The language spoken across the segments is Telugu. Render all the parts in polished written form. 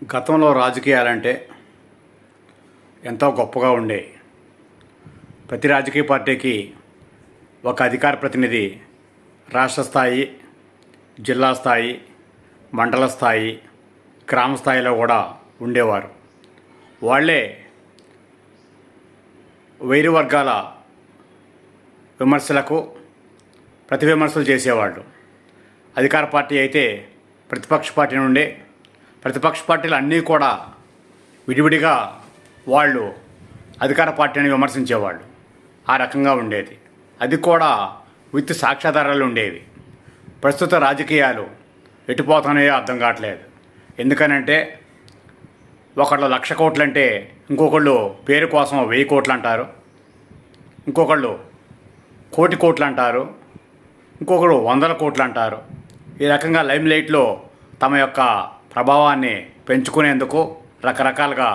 గతంలో రాజకీయాలంటే ఎంతో గొప్పగా ఉండేవి. ప్రతి రాజకీయ పార్టీకి ఒక అధికార ప్రతినిధి రాష్ట్ర స్థాయి, జిల్లా స్థాయి, మండల స్థాయి, గ్రామ స్థాయిలో కూడా ఉండేవారు. వాళ్ళే వైరు వర్గాల విమర్శలకు ప్రతి విమర్శలు చేసేవాళ్ళు. అధికార పార్టీ అయితే ప్రతిపక్ష పార్టీ నుండే ప్రతిపక్ష పార్టీలు అన్నీ కూడా విడివిడిగా వాళ్ళు అధికార పార్టీని విమర్శించేవాళ్ళు. ఆ రకంగా ఉండేది. అది కూడా విత్ సాక్ష్యాధారాలు ఉండేవి. ప్రస్తుత రాజకీయాలు ఎటుపోతున్నాయో అర్థం కావట్లేదు. ఎందుకనంటే ఒకళ్ళు 1,00,000 కోట్లు అంటే ఇంకొకళ్ళు పేరు కోసం 1000 కోట్లు అంటారు, ఇంకొకళ్ళు 1,00,00,000 కోట్లు అంటారు, ఇంకొకళ్ళు 100 కోట్లు అంటారు. ఈ రకంగా లైమ్లైట్లో తమ యొక్క ప్రభావాన్ని పెంచుకునేందుకు రకరకాలుగా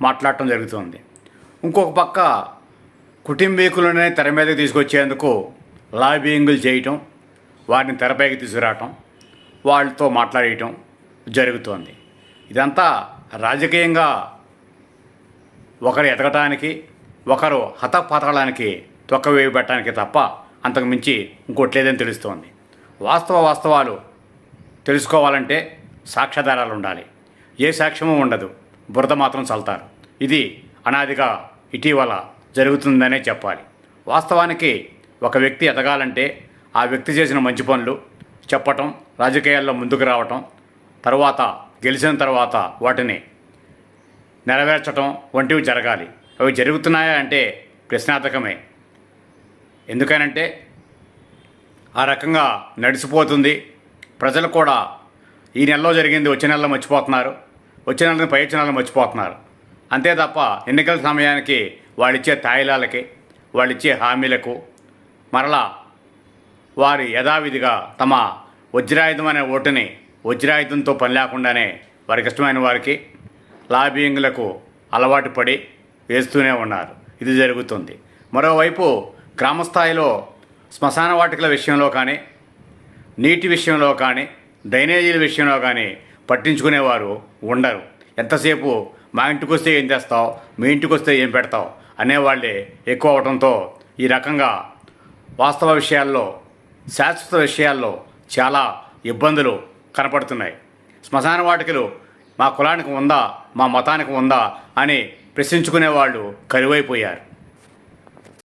మాట్లాడటం జరుగుతుంది. ఇంకొక పక్క కుటుంబీకులనే తెర మీదకి తీసుకొచ్చేందుకు లాబింగులు చేయటం, వారిని తెరపైకి తీసుకురావటం, వాళ్ళతో మాట్లాడటం జరుగుతోంది. ఇదంతా రాజకీయంగా ఒకరు ఎదగటానికి, ఒకరు హతపాతాళానికి తొక్కవేయబెట్టడానికి తప్ప అంతకు మించి ఇంకోటి లేదని తెలుస్తోంది. వాస్తవాలు తెలుసుకోవాలంటే సాక్ష్యాధారాలు ఉండాలి. ఏ సాక్ష్యమూ ఉండదు, బురద మాత్రం చల్తారు. ఇది అనాదిగా ఇటీవల జరుగుతుందనే చెప్పాలి. వాస్తవానికి ఒక వ్యక్తి ఎదగాలంటే ఆ వ్యక్తి చేసిన మంచి పనులు చెప్పటం, రాజకీయాల్లో ముందుకు రావటం, తర్వాత గెలిచిన తర్వాత వాటిని నెరవేర్చటం వంటివి జరగాలి. అవి జరుగుతున్నాయా అంటే ప్రశ్నార్థకమే. ఎందుకనంటే ఆ రకంగా నడిచిపోతుంది. ప్రజలు కూడా ఈ నెలలో జరిగింది వచ్చే నెలలో మర్చిపోతున్నారు, వచ్చే నెలని పై వచ్చే నెలలో మర్చిపోతున్నారు. అంతే తప్ప ఎన్నికల సమయానికి వాళ్ళిచ్చే తాయిలాలకి, వాళ్ళిచ్చే హామీలకు మరలా వారి యథావిధిగా తమ వజ్రాయుధం అనే ఓటుని వజ్రాయుధంతో పని లేకుండానే వారికి ఇష్టమైన వారికి లాబింగ్లకు అలవాటు పడి వేస్తూనే ఉన్నారు. ఇది జరుగుతుంది. మరోవైపు గ్రామస్థాయిలో శ్మశాన వాటికల విషయంలో కానీ, నీటి విషయంలో కానీ, డ్రైనేజీల విషయంలో కానీ పట్టించుకునేవారు ఉండరు. ఎంతసేపు మా ఇంటికి వస్తే ఏం తెస్తావు, మీ ఇంటికి వస్తే ఏం పెడతావు అనేవాళ్ళే ఎక్కువ అవడంతో ఈ రకంగా వాస్తవ విషయాల్లో, శాశ్వత విషయాల్లో చాలా ఇబ్బందులు కనపడుతున్నాయి. శ్మశాన వాటికలు మా కులానికి ఉందా, మా మతానికి ఉందా అని ప్రశ్నించుకునేవాళ్ళు కరువైపోయారు.